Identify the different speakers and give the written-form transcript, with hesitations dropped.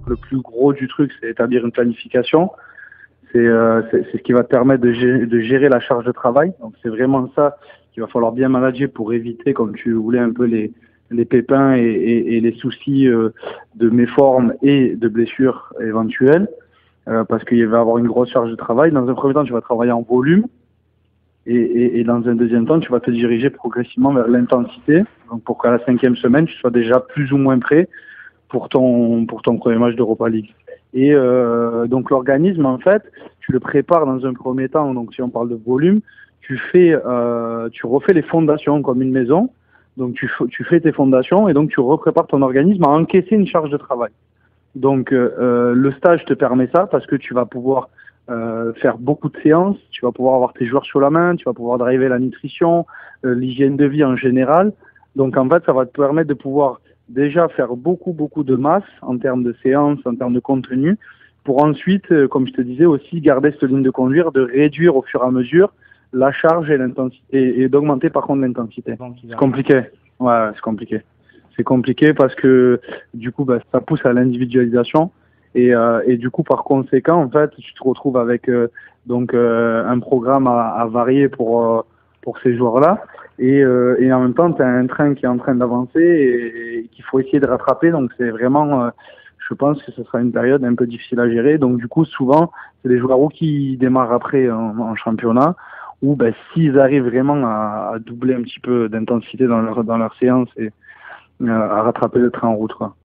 Speaker 1: le plus gros du truc, c'est établir une planification. C'est ce qui va te permettre de gérer la charge de travail. Donc c'est vraiment ça qu'il va falloir bien manager pour éviter, comme tu voulais, un peu les pépins et les soucis de méformes et de blessures éventuelles, parce qu'il va y avoir une grosse charge de travail. Dans un premier temps, tu vas travailler en volume et dans un deuxième temps, tu vas te diriger progressivement vers l'intensité. Donc pour qu'à la 5e semaine, tu sois déjà plus ou moins prêt pour ton premier match d'Europa League. Et donc l'organisme, en fait, tu le prépares dans un premier temps. Donc si on parle de volume, tu refais les fondations comme une maison. Donc tu fais tes fondations et donc tu reprépares ton organisme à encaisser une charge de travail. Donc le stage te permet ça parce que tu vas pouvoir faire beaucoup de séances, tu vas pouvoir avoir tes joueurs sur la main, tu vas pouvoir driver la nutrition, l'hygiène de vie en général. Donc en fait, ça va te permettre de pouvoir déjà faire beaucoup de masse en termes de séances, en termes de contenu, pour ensuite, comme je te disais aussi, garder cette ligne de conduire, de réduire au fur et à mesure la charge et l'intensité, et d'augmenter par contre l'intensité. C'est compliqué. Ouais, c'est compliqué. C'est compliqué parce que du coup, ça pousse à l'individualisation et du coup, par conséquent, en fait, tu te retrouves avec un programme à varier pour ces joueurs-là. Et en même temps, tu as un train qui est en train d'avancer et qu'il faut essayer de rattraper. Donc, c'est vraiment, je pense que ce sera une période un peu difficile à gérer. Donc, du coup, souvent, c'est les joueurs qui démarrent après en championnat ou s'ils arrivent vraiment à doubler un petit peu d'intensité dans leur séance et à rattraper le train en route, quoi.